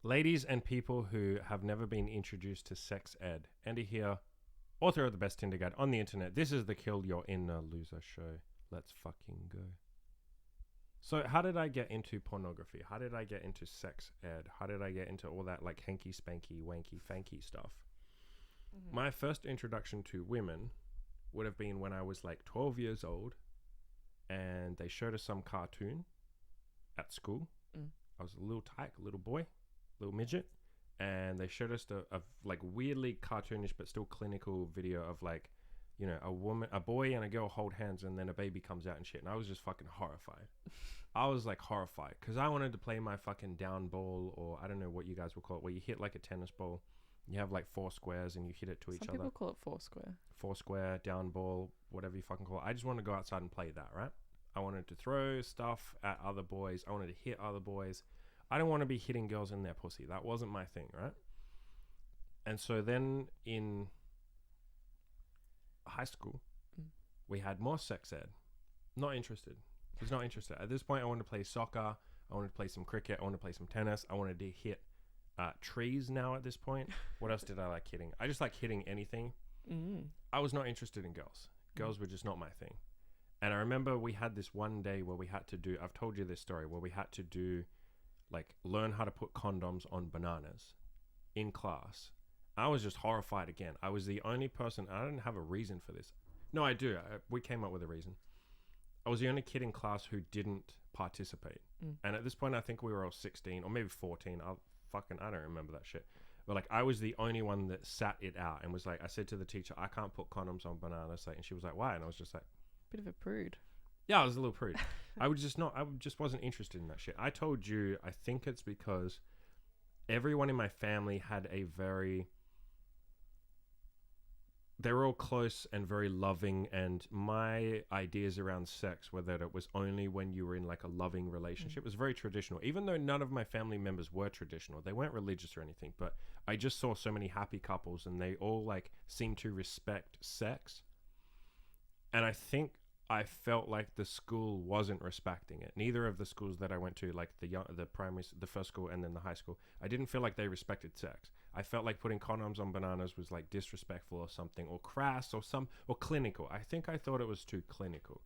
Ladies and people who have never been introduced to sex ed. Andy here, author of the best Tinder guide on the internet. This is the Kill Your Inner Loser show. Let's fucking go. So how did I get into pornography? How did I get into sex ed? How did I get into all that like hanky spanky wanky fanky stuff? Mm-hmm. My first introduction to women would have been when I was like 12 years old and they showed us some cartoon at school. I was a little tyke, a little boy, little midget, and they showed us a like weirdly cartoonish but still clinical video of like, you know, a boy and a girl hold hands and then a baby comes out and shit, and I was just fucking horrified. I was like horrified because I wanted to play my fucking down ball, or I don't know what you guys will call it, where you hit like a tennis ball. You have like 4 squares and you hit it to each other. Some people call it 4 square. 4 square, down ball, whatever you fucking call it. I just wanted to go outside and play that, right? I wanted to throw stuff at other boys. I wanted to hit other boys. I don't want to be hitting girls in their pussy. That wasn't my thing, right? And so then in high school, we had more sex ed. Not interested. Was not interested. At this point, I wanted to play soccer. I wanted to play some cricket. I wanted to play some tennis. I wanted to hit trees now at this point. What else did I like hitting? I just like hitting anything. I was not interested in girls. Girls were just not my thing. And I remember we had this one day where we had to do, I've told you this story, where we had to do like learn how to put condoms on bananas in class. I was just horrified again. I was the only person, I didn't have a reason for this. No, I do. We came up with a reason. I was the only kid in class who didn't participate. And at this point, I think we were all 16 or maybe 14. I don't remember that shit. But like, I was the only one that sat it out and was like, I said to the teacher, I can't put condoms on bananas. And she was like, why? And I was just like, bit of a prude. Yeah, I was a little prude. I just wasn't interested in that shit. I told you, I think it's because everyone in my family had they were all close and very loving, and my ideas around sex were that it was only when you were in like a loving relationship. It was very traditional, even though none of my family members were traditional. They weren't religious or anything, but I just saw so many happy couples and they all like seemed to respect sex. And I think I felt like the school wasn't respecting it. Neither of the schools that I went to, like the first school and then the high school, I didn't feel like they respected sex. I felt like putting condoms on bananas was like disrespectful or something, or crass or clinical. I think I thought it was too clinical.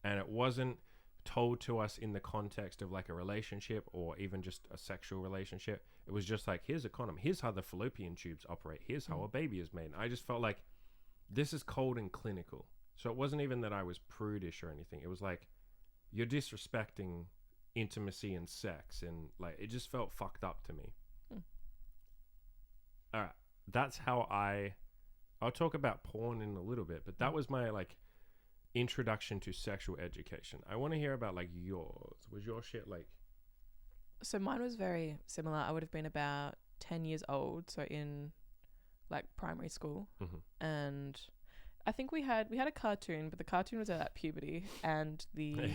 And it wasn't told to us in the context of like a relationship or even just a sexual relationship. It was just like, here's a condom. Here's how the fallopian tubes operate. Here's how a baby is made. And I just felt like this is cold and clinical. So it wasn't even that I was prudish or anything. It was like, you're disrespecting intimacy and sex. And like, it just felt fucked up to me. All right. That's how I'll talk about porn in a little bit, but that was my like introduction to sexual education. I want to hear about like yours. Was your shit like? So mine was very similar. I would have been about 10 years old. So in like primary school. And I think we had a cartoon, but the cartoon was about puberty, and the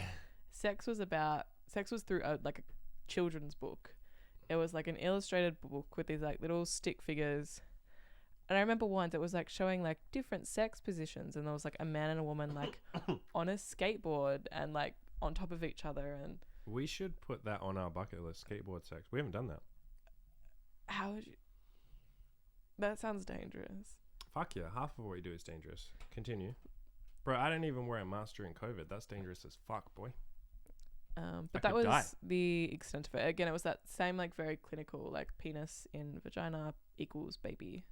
sex was through like a children's book. It was like an illustrated book with these like little stick figures. And I remember once it was like showing like different sex positions, and there was like a man and a woman like on a skateboard and like on top of each other. And we should put that on our bucket list, skateboard sex. We haven't done that. How would you? That sounds dangerous. Fuck yeah, half of what we do is dangerous. Continue. Bro, I didn't even wear a mask during COVID. That's dangerous as fuck, boy. But that was the extent of it. Again, it was that same like very clinical, like penis in vagina equals baby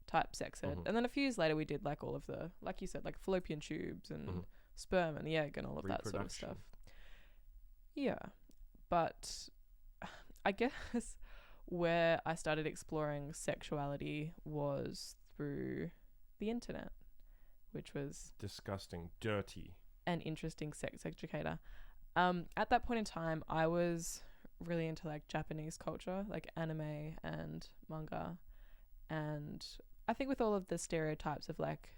type sex ed. And then a few years later we did like all of the, like you said, like fallopian tubes and sperm and the egg and all of that sort of stuff. Yeah. But I guess where I started exploring sexuality was through the internet, which was disgusting, dirty, an interesting sex educator. At that point in time, I was really into like Japanese culture, like anime and manga, and I think with all of the stereotypes of like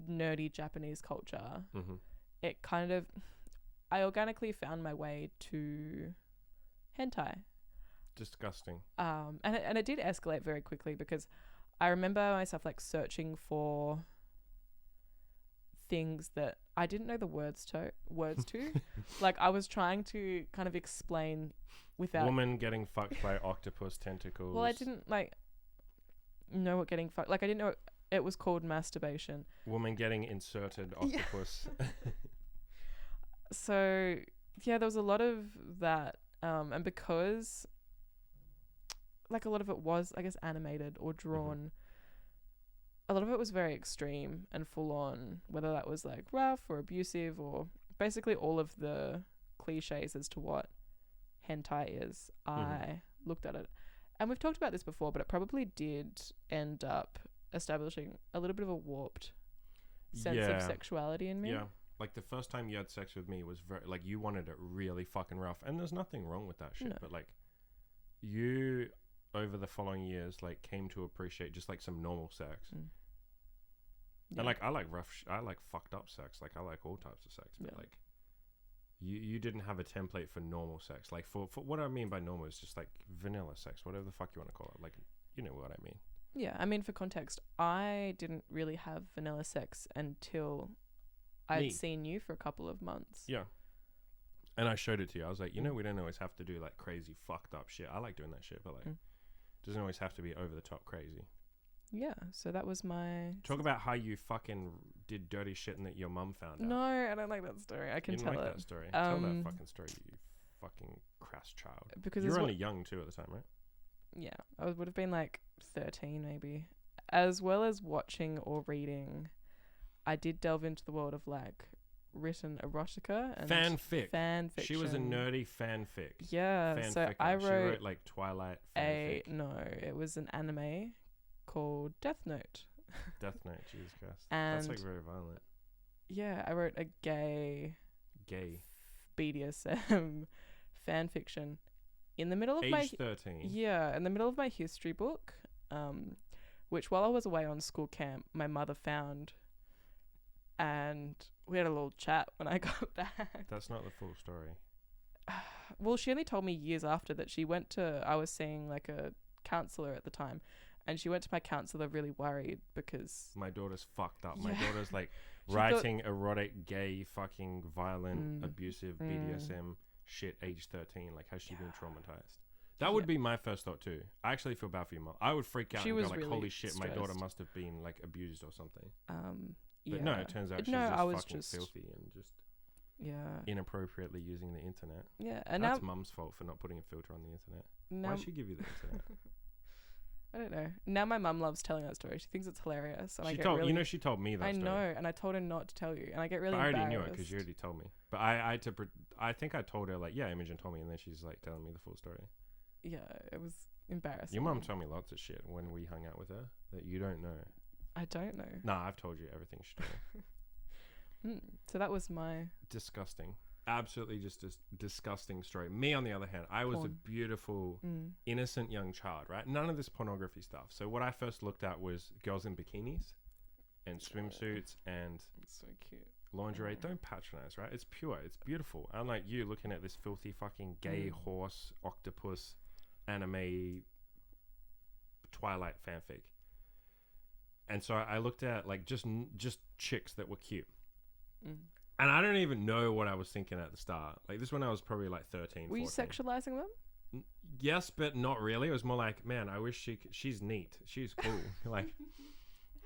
nerdy Japanese culture, it kind of, I organically found my way to hentai. Disgusting. And it did escalate very quickly, because I remember myself like searching for things that I didn't know the words to. Like, I was trying to kind of explain without... Woman getting fucked by octopus tentacles. Well, I didn't, like, know what getting fucked... Like, I didn't know it was called masturbation. Woman getting inserted octopus. So, yeah, there was a lot of that. And because, like, a lot of it was, I guess, animated or drawn, a lot of it was very extreme and full on, whether that was, like, rough or abusive or basically all of the cliches as to what hentai is. I looked at it. And we've talked about this before, but it probably did end up establishing a little bit of a warped sense of sexuality in me. Yeah. Like, the first time you had sex with me was very, like, you wanted it really fucking rough. And there's nothing wrong with that shit. No. But, like, you, over the following years, like, came to appreciate just, like, some normal sex. Yeah. And, like, I like I like fucked up sex. Like, I like all types of sex. But, like, you didn't have a template for normal sex. Like, for what I mean by normal is just, like, vanilla sex. Whatever the fuck you want to call it. Like, you know what I mean. Yeah. I mean, for context, I didn't really have vanilla sex until... I'd seen you for a couple of months. Yeah. And I showed it to you. I was like, you know, we don't always have to do, like, crazy fucked up shit. I like doing that shit, but, like, it doesn't always have to be over the top crazy. Yeah. So that was my... Talk about how you fucking did dirty shit and that your mum found out. No, I don't like that story. I can tell like it. That story. Tell that fucking story, you fucking crass child. Because you were only young, too, at the time, right? Yeah. I would have been, like, 13, maybe. As well as watching or reading... I did delve into the world of, like, written erotica and fan fiction. She was a nerdy fanfic. Yeah, so I wrote... She wrote, like, Twilight fanfic. No, it was an anime called Death Note. Death Note, Jesus Christ. And that's, like, very violent. Yeah, I wrote a gay BDSM fan fiction in the middle of Age 13. Yeah, in the middle of my history book, which while I was away on school camp, my mother found... And we had a little chat when I got back. That's not the full story. Well, she only told me years after that she went to... I was seeing, like, a counsellor at the time. And she went to my counsellor really worried because... My daughter's fucked up. My daughter's, like, writing erotic, gay, fucking violent, abusive BDSM shit age 13. Like, has she been traumatized? That would be my first thought, too. I actually feel bad for your mom. I would freak out and go, like, really holy shit, stressed. My daughter must have been, like, abused or something. But no, it turns out she's just fucking filthy and just inappropriately using the internet. Yeah, and that's mum's fault for not putting a filter on the internet. Why'd she give you the internet? I don't know. Now my mum loves telling that story. She thinks it's hilarious. And She told me that story. I know, and I told her not to tell you, and I get really embarrassed. I already knew it because you already told me. But I think I told her, like, yeah, Imogen told me, and then she's, like, telling me the full story. Yeah, it was embarrassing. Your mum told me lots of shit when we hung out with her that you don't know. I don't know. Nah, I've told you everything she told me. So that was my... Disgusting. Absolutely just a disgusting story. Me, on the other hand, I was a beautiful, innocent young child, right? None of this pornography stuff. So what I first looked at was girls in bikinis and swimsuits and... It's so cute. Lingerie. Don't patronize, right? It's pure. It's beautiful. Unlike you looking at this filthy fucking gay horse, octopus, anime, Twilight fanfic. And so I looked at, like, just chicks that were cute. And I don't even know what I was thinking at the start. Like, this when I was probably, like, 13, Were 14. you sexualizing them? Yes, but not really. It was more like, man, I wish she's neat. She's cool. Like,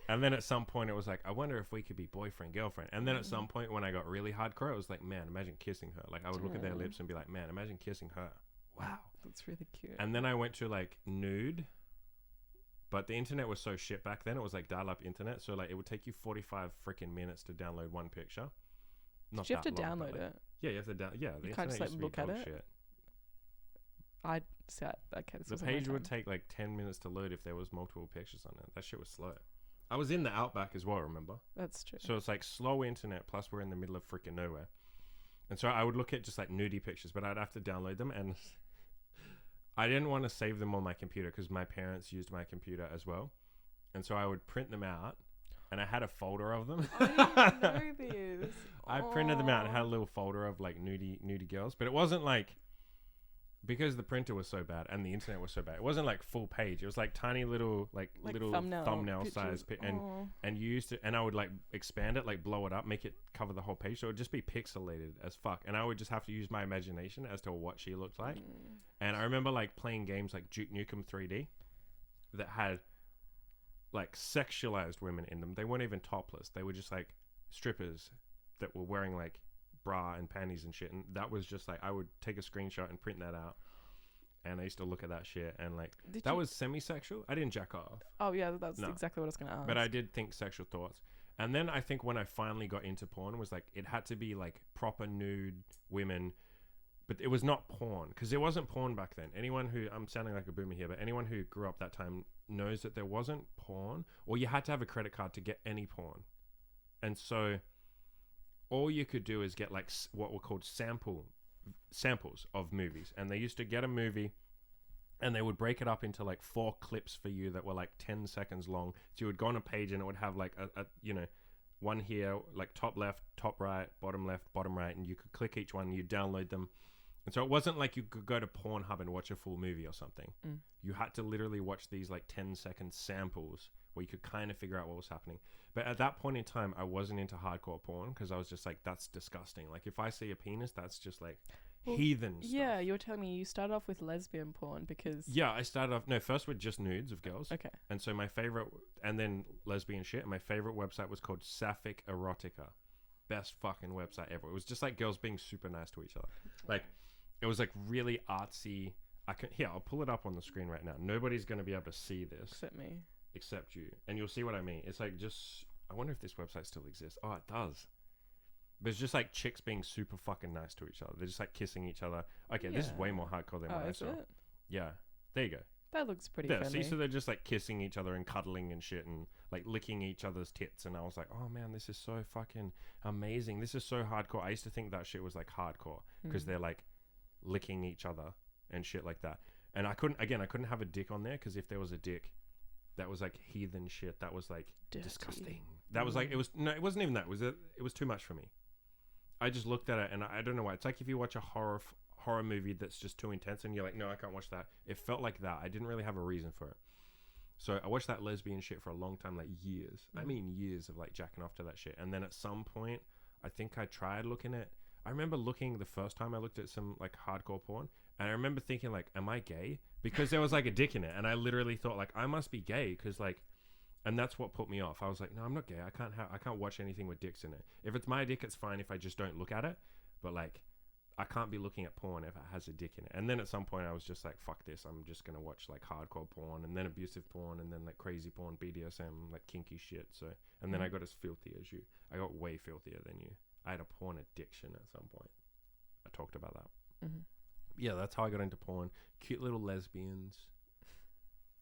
and then at some point it was like, I wonder if we could be boyfriend, girlfriend. And then at some point when I got really hardcore, it was like, man, imagine kissing her. Like, I would look at their lips and be like, man, imagine kissing her. Wow. That's really cute. And then I went to, like, nude. But the internet was so shit back then. It was like dial-up internet. So, like, it would take you 45 freaking minutes to download one picture. Not Did you have to long, download it? Yeah, you have to download. Yeah, the you internet can't just, like, used look to be at it? shit. Okay, the page would take, like, 10 minutes to load if there was multiple pictures on it. That shit was slow. I was in the Outback as well, remember? That's true. So it's, like, slow internet, plus we're in the middle of freaking nowhere. And so I would look at just, like, nudie pictures, but I'd have to download them, and... I didn't want to save them on my computer because my parents used my computer as well. And so I would print them out, and I had a folder of them. I didn't know this. I printed them out and had a little folder of, like, nudie girls. But it wasn't like because the printer was so bad and the internet was so bad. It wasn't like full page. It was like tiny little little thumbnail size and you used to, and I would like expand it, like blow it up, make it cover the whole page, so it would just be pixelated as fuck, and I would just have to use my imagination as to what she looked like. And I remember like playing games like Duke Nukem 3D that had like sexualized women in them. They weren't even topless. They were just like strippers that were wearing like bra and panties and shit, and that was just like, I would take a screenshot and print that out, and I used to look at that shit, and like that was semi-sexual. I didn't jack off. Oh yeah, that's exactly what I was gonna ask. But I did think sexual thoughts. And then I think when I finally got into porn was like, it had to be like proper nude women, but it was not porn, because there wasn't porn back then. Anyone who, I'm sounding like a boomer here, but anyone who grew up that time knows that there wasn't porn, or you had to have a credit card to get any porn. And so all you could do is get like what were called samples of movies, and they used to get a movie and they would break it up into like 4 clips for you that were like 10 seconds long. So you would go on a page and it would have like a you know, one here, like top left, top right, bottom left, bottom right, and you could click each one and you download them. And so it wasn't like you could go to Pornhub and watch a full movie or something. You had to literally watch these like 10-second samples where you could kind of figure out what was happening. But at that point in time, I wasn't into hardcore porn, because I was just like, that's disgusting. Like if I see a penis, that's just like heathen stuff. Yeah, you were telling me you started off with lesbian porn because... Yeah, I started off... No, first with just nudes of girls. Okay. And so my favorite... And then lesbian shit. And my favorite website was called Sapphic Erotica. Best fucking website ever. It was just like girls being super nice to each other. Like, it was like really artsy. I'll pull it up on the screen right now. Nobody's going to be able to see this. Except me. Except you. And you'll see what I mean. It's like just... I wonder if this website still exists. Oh, it does. But it's just like chicks being super fucking nice to each other. They're just like kissing each other. Okay, this is way more hardcore than what I saw. It? Yeah. There you go. That looks pretty friendly. See, so they're just like kissing each other and cuddling and shit and like licking each other's tits. And I was like, oh man, this is so fucking amazing. This is so hardcore. I used to think that shit was like hardcore because they're like licking each other and shit like that. And I couldn't have a dick on there, because if there was a dick, that was like heathen shit. That was like disgusting. That was like, it wasn't even that. It was too much for me. I just looked at it and I don't know why. It's like if you watch a horror movie that's just too intense and you're like, no, I can't watch that. It felt like that. I didn't really have a reason for it. So I watched that lesbian shit for a long time, like years. I mean years of like jacking off to that shit. And then at some point, I think I tried looking at... I remember looking the first time I looked at some like hardcore porn, and I remember thinking like, am I gay? Because there was like a dick in it. And I literally thought like, I must be gay, because like... And that's what put me off. I was like, no, I'm not gay. I can't watch anything with dicks in it. If it's my dick, it's fine if I just don't look at it. But like, I can't be looking at porn if it has a dick in it. And then at some point I was just like, fuck this. I'm just going to watch like hardcore porn, and then abusive porn, and then like crazy porn, BDSM, like kinky shit. So, and then I got as filthy as you. I got way filthier than you. I had a porn addiction at some point. I talked about that. Yeah, that's how I got into porn. Cute little lesbians.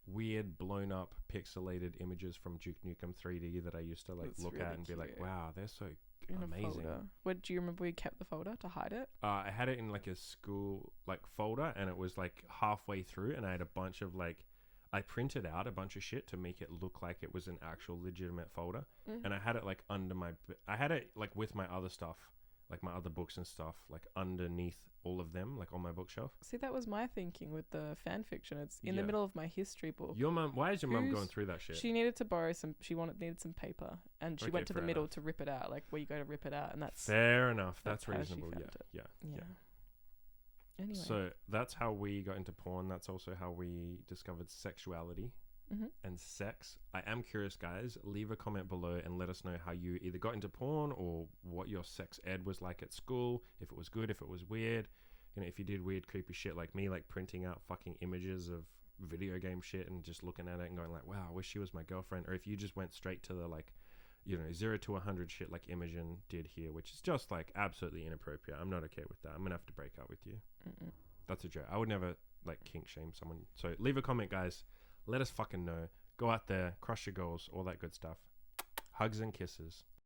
Weird blown up pixelated images from Duke Nukem 3D that I used to like look at and be like, wow, they're so amazing. What do you remember? We kept the folder to hide it. I had it in like a school like folder, and it was like halfway through, and I had a bunch of like, I printed out a bunch of shit to make it look like it was an actual legitimate folder, and I had it like under I had it like with my other stuff, like my other books and stuff, like underneath all of them, like on my bookshelf. See, that was my thinking with the fan fiction. It's in the middle of my history book. Your mum, why is your mum going through that shit? She needed to borrow needed some paper, and she went to the middle to rip it out, like where you go to rip it out, and that's... Fair enough. That's reasonable. Yeah. Anyway. So that's how we got into porn. That's also how we discovered sexuality and sex. I am curious, guys. Leave a comment below and let us know how you either got into porn or what your sex ed was like at school. If it was good, if it was weird. You know, if you did weird, creepy shit like me, like printing out fucking images of video game shit and just looking at it and going like, wow, I wish she was my girlfriend. Or if you just went straight to the like, you know, 0 to 100 shit like Imogen did here, which is just like absolutely inappropriate. I'm not okay with that. I'm gonna have to break up with you. That's a joke. I would never like kink shame someone. So leave a comment, guys. Let us fucking know. Go out there, crush your goals, all that good stuff. Hugs and kisses.